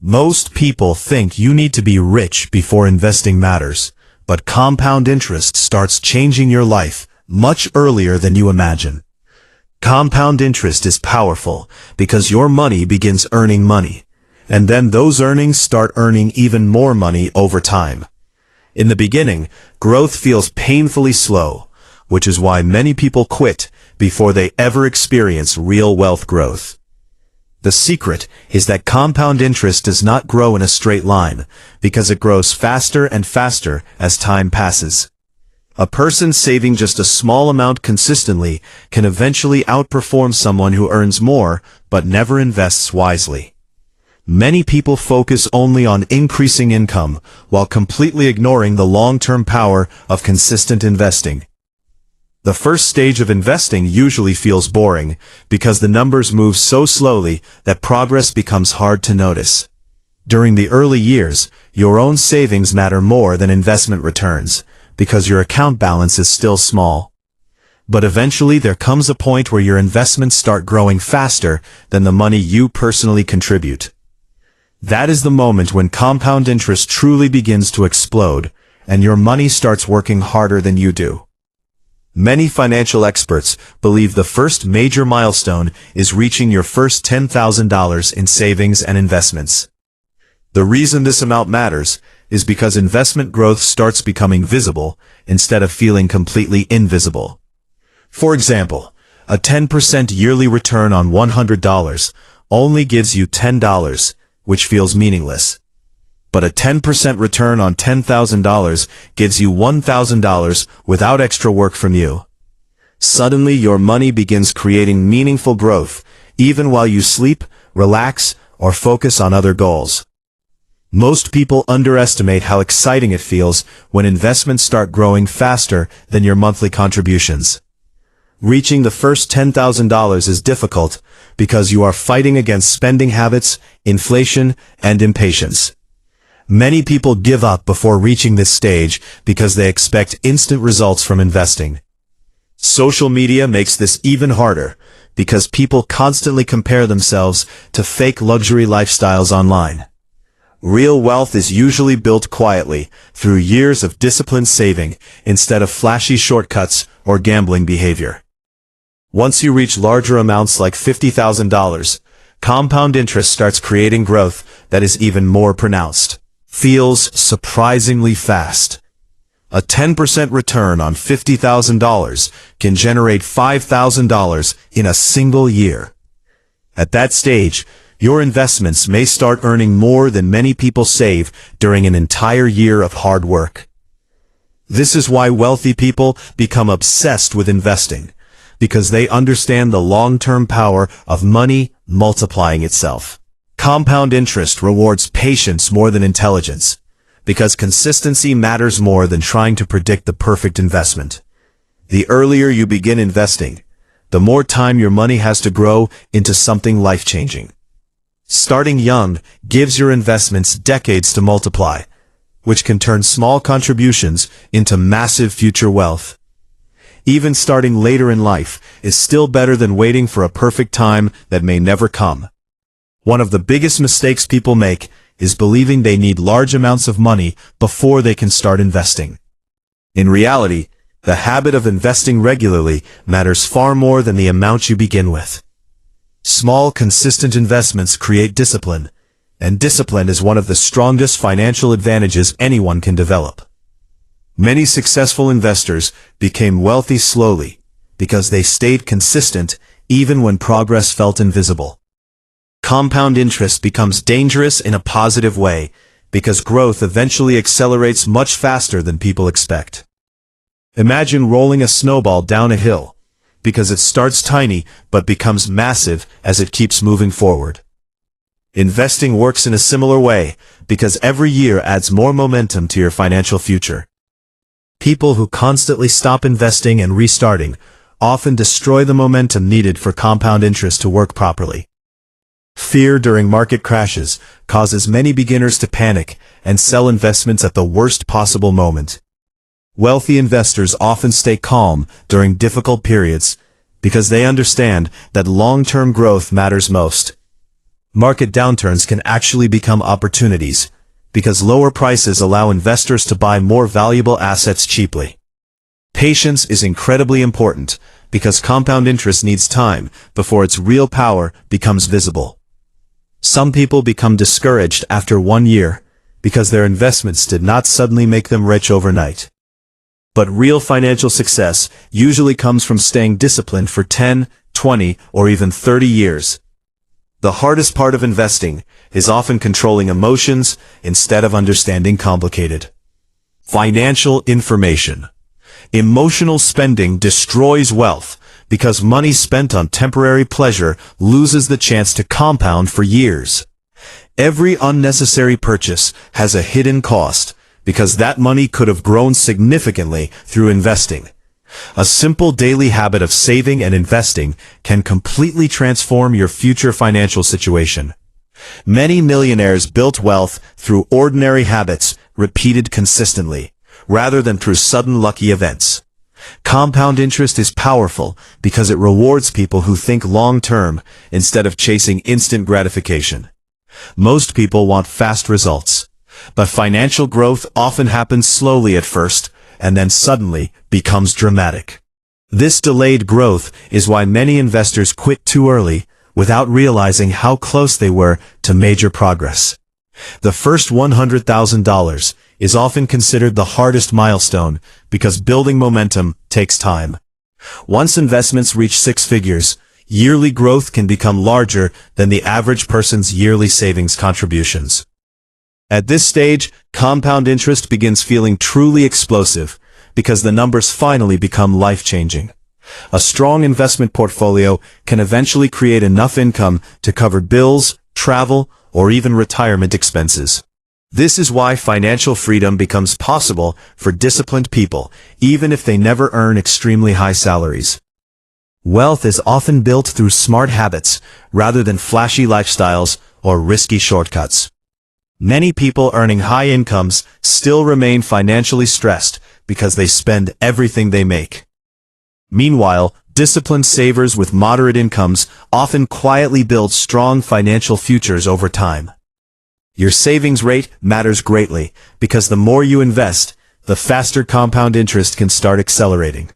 Most people think you need to be rich before investing matters, but compound interest starts changing your life much earlier than you imagine. Compound interest is powerful because your money begins earning money, and then those earnings start earning even more money over time. In the beginning, growth feels painfully slow, which is why many people quit before they ever experience real wealth growth. The secret is that compound interest does not grow in a straight line, because it grows faster and faster as time passes. A person saving just a small amount consistently can eventually outperform someone who earns more but never invests wisely. Many people focus only on increasing income while completely ignoring the long-term power of consistent investing. The first stage of investing usually feels boring because the numbers move so slowly that progress becomes hard to notice. During the early years, your own savings matter more than investment returns because your account balance is still small. But eventually there comes a point where your investments start growing faster than the money you personally contribute. That is the moment when compound interest truly begins to explode and your money starts working harder than you do. Many financial experts believe the first major milestone is reaching your first $10,000 in savings and investments. The reason this amount matters is because investment growth starts becoming visible instead of feeling completely invisible. For example, a 10% yearly return on $100 only gives you $10, which feels meaningless. But a 10% return on $10,000 gives you $1,000 without extra work from you. Suddenly your money begins creating meaningful growth, even while you sleep, relax, or focus on other goals. Most people underestimate how exciting it feels when investments start growing faster than your monthly contributions. Reaching the first $10,000 is difficult because you are fighting against spending habits, inflation, and impatience. Many people give up before reaching this stage because they expect instant results from investing. Social media makes this even harder because people constantly compare themselves to fake luxury lifestyles online. Real wealth is usually built quietly through years of disciplined saving instead of flashy shortcuts or gambling behavior. Once you reach larger amounts like $50,000, compound interest starts creating growth that is even more pronounced. Feels surprisingly fast. A 10% return on $50,000 can generate $5,000 in a single year. At that stage, your investments may start earning more than many people save during an entire year of hard work. This is why wealthy people become obsessed with investing, because they understand the long-term power of money multiplying itself. Compound interest rewards patience more than intelligence, because consistency matters more than trying to predict the perfect investment. The earlier you begin investing, the more time your money has to grow into something life-changing. Starting young gives your investments decades to multiply, which can turn small contributions into massive future wealth. Even starting later in life is still better than waiting for a perfect time that may never come. One of the biggest mistakes people make is believing they need large amounts of money before they can start investing. In reality, the habit of investing regularly matters far more than the amount you begin with. Small, consistent investments create discipline, and discipline is one of the strongest financial advantages anyone can develop. Many successful investors became wealthy slowly because they stayed consistent even when progress felt invisible. Compound interest becomes dangerous in a positive way because growth eventually accelerates much faster than people expect. Imagine rolling a snowball down a hill, because it starts tiny but becomes massive as it keeps moving forward. Investing works in a similar way because every year adds more momentum to your financial future. People who constantly stop investing and restarting often destroy the momentum needed for compound interest to work properly. Fear during market crashes causes many beginners to panic and sell investments at the worst possible moment. Wealthy investors often stay calm during difficult periods because they understand that long-term growth matters most. Market downturns can actually become opportunities, because lower prices allow investors to buy more valuable assets cheaply. Patience is incredibly important, because compound interest needs time before its real power becomes visible. Some people become discouraged after 1 year, because their investments did not suddenly make them rich overnight. But real financial success usually comes from staying disciplined for 10, 20, or even 30 years. The hardest part of investing is often controlling emotions instead of understanding complicated financial information. Emotional spending destroys wealth because money spent on temporary pleasure loses the chance to compound for years. Every unnecessary purchase has a hidden cost because that money could have grown significantly through investing. A simple daily habit of saving and investing can completely transform your future financial situation. Many millionaires built wealth through ordinary habits repeated consistently, rather than through sudden lucky events. Compound interest is powerful because it rewards people who think long-term instead of chasing instant gratification. Most people want fast results, but financial growth often happens slowly at first, and then suddenly becomes dramatic. This delayed growth is why many investors quit too early without realizing how close they were to major progress. The first $100,000 is often considered the hardest milestone because building momentum takes time. Once investments reach 6 figures, yearly growth can become larger than the average person's yearly savings contributions. At this stage, compound interest begins feeling truly explosive because the numbers finally become life-changing. A strong investment portfolio can eventually create enough income to cover bills, travel, or even retirement expenses. This is why financial freedom becomes possible for disciplined people, even if they never earn extremely high salaries. Wealth is often built through smart habits rather than flashy lifestyles or risky shortcuts. Many people earning high incomes still remain financially stressed because they spend everything they make. Meanwhile, disciplined savers with moderate incomes often quietly build strong financial futures over time. Your savings rate matters greatly because the more you invest, the faster compound interest can start accelerating.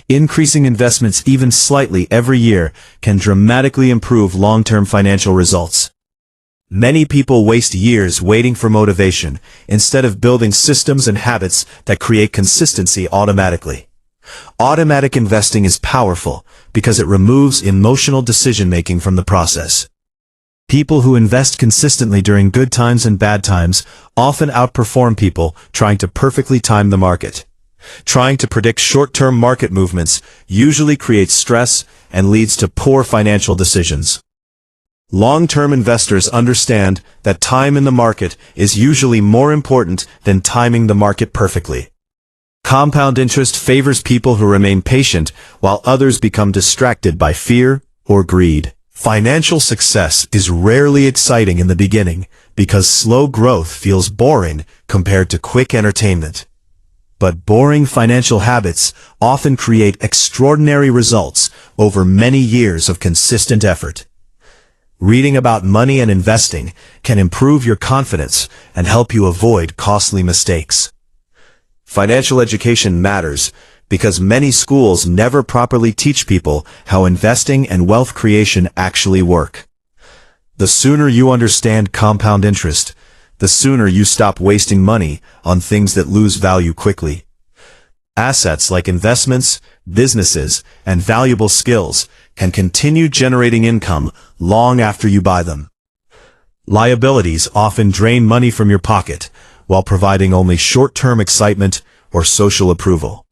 Increasing investments even slightly every year can dramatically improve long-term financial results. Many people waste years waiting for motivation instead of building systems and habits that create consistency automatically. Automatic investing is powerful because it removes emotional decision-making from the process. People who invest consistently during good times and bad times often outperform people trying to perfectly time the market. Trying to predict short-term market movements usually creates stress and leads to poor financial decisions. Long-term investors understand that time in the market is usually more important than timing the market perfectly. Compound interest favors people who remain patient while others become distracted by fear or greed. Financial success is rarely exciting in the beginning because slow growth feels boring compared to quick entertainment. But boring financial habits often create extraordinary results over many years of consistent effort. Reading about money and investing can improve your confidence and help you avoid costly mistakes. Financial education matters because many schools never properly teach people how investing and wealth creation actually work. The sooner you understand compound interest, the sooner you stop wasting money on things that lose value quickly. Assets like investments, businesses, and valuable skills can continue generating income long after you buy them. Liabilities often drain money from your pocket, while providing only short-term excitement or social approval.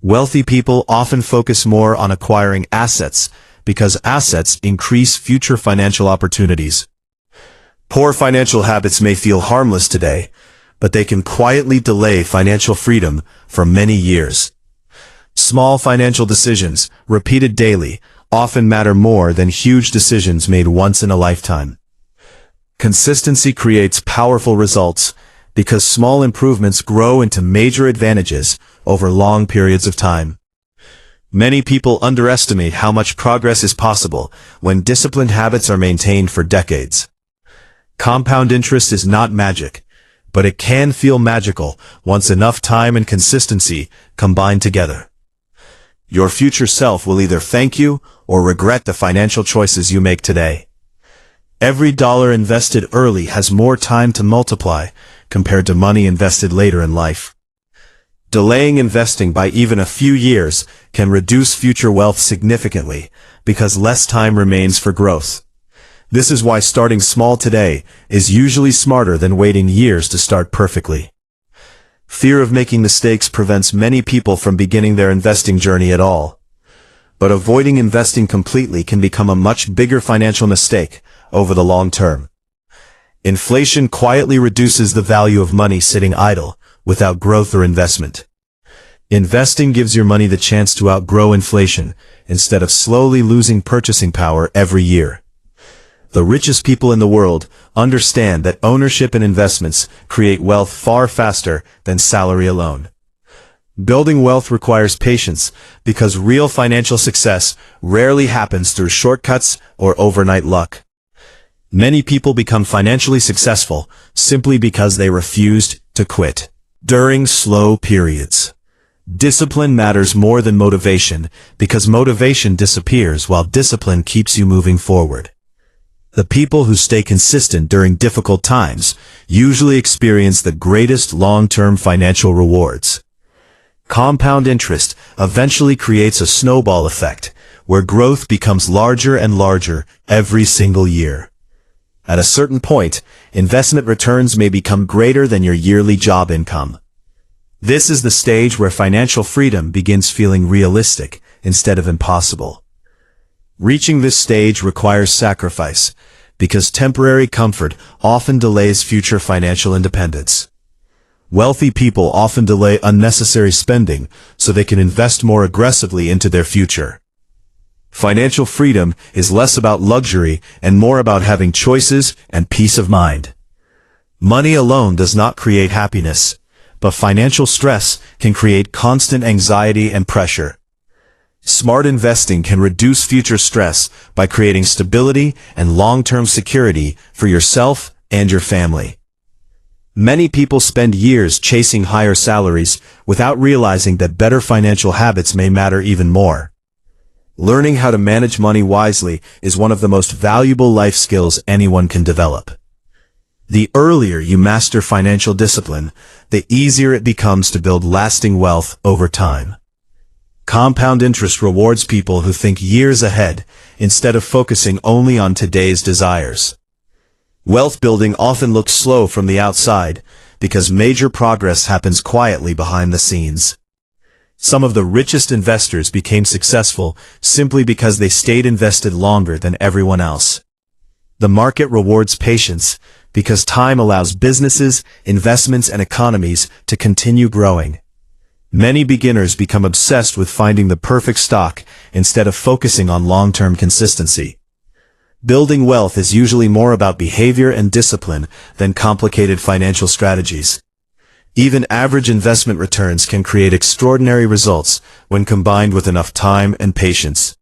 Wealthy people often focus more on acquiring assets because assets increase future financial opportunities. Poor financial habits may feel harmless today, but they can quietly delay financial freedom for many years. Small financial decisions, repeated daily, often matter more than huge decisions made once in a lifetime. Consistency creates powerful results because small improvements grow into major advantages over long periods of time. Many people underestimate how much progress is possible when disciplined habits are maintained for decades. Compound interest is not magic, but it can feel magical once enough time and consistency combine together. Your future self will either thank you or regret the financial choices you make today. Every dollar invested early has more time to multiply compared to money invested later in life. Delaying investing by even a few years can reduce future wealth significantly because less time remains for growth. This is why starting small today is usually smarter than waiting years to start perfectly. Fear of making mistakes prevents many people from beginning their investing journey at all. But avoiding investing completely can become a much bigger financial mistake over the long term. Inflation quietly reduces the value of money sitting idle without growth or investment. Investing gives your money the chance to outgrow inflation instead of slowly losing purchasing power every year. The richest people in the world understand that ownership and investments create wealth far faster than salary alone. Building wealth requires patience because real financial success rarely happens through shortcuts or overnight luck. Many people become financially successful simply because they refused to quit during slow periods. Discipline matters more than motivation because motivation disappears while discipline keeps you moving forward. The people who stay consistent during difficult times usually experience the greatest long-term financial rewards. Compound interest eventually creates a snowball effect, where growth becomes larger and larger every single year. At a certain point, investment returns may become greater than your yearly job income. This is the stage where financial freedom begins feeling realistic instead of impossible. Reaching this stage requires sacrifice, because temporary comfort often delays future financial independence. Wealthy people often delay unnecessary spending so they can invest more aggressively into their future. Financial freedom is less about luxury and more about having choices and peace of mind. Money alone does not create happiness, but financial stress can create constant anxiety and pressure. Smart investing can reduce future stress by creating stability and long-term security for yourself and your family. Many people spend years chasing higher salaries without realizing that better financial habits may matter even more. Learning how to manage money wisely is one of the most valuable life skills anyone can develop. The earlier you master financial discipline, the easier it becomes to build lasting wealth over time. Compound interest rewards people who think years ahead instead of focusing only on today's desires. Wealth building often looks slow from the outside because major progress happens quietly behind the scenes. Some of the richest investors became successful simply because they stayed invested longer than everyone else. The market rewards patience because time allows businesses, investments, and economies to continue growing. Many beginners become obsessed with finding the perfect stock instead of focusing on long-term consistency. Building wealth is usually more about behavior and discipline than complicated financial strategies. Even average investment returns can create extraordinary results when combined with enough time and patience.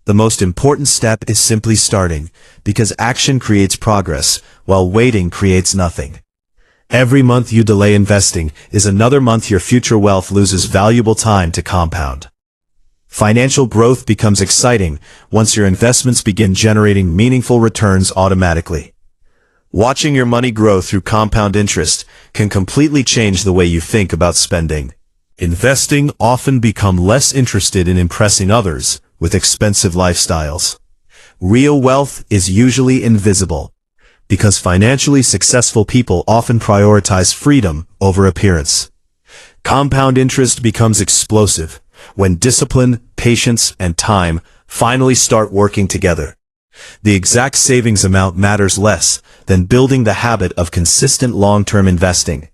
The most important step is simply starting, because action creates progress, while waiting creates nothing. Every month you delay investing is another month your future wealth loses valuable time to compound. Financial growth becomes exciting once your investments begin generating meaningful returns automatically. Watching your money grow through compound interest can completely change the way you think about spending. Investing often become less interested in impressing others with expensive lifestyles. Real wealth is usually invisible, because financially successful people often prioritize freedom over appearance. Compound interest becomes explosive when discipline, patience, and time finally start working together. The exact savings amount matters less than building the habit of consistent long-term investing.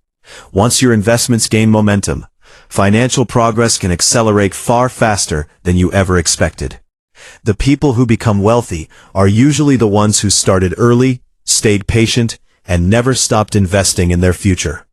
Once your investments gain momentum, financial progress can accelerate far faster than you ever expected. The people who become wealthy are usually the ones who started early, stayed patient, and never stopped investing in their future.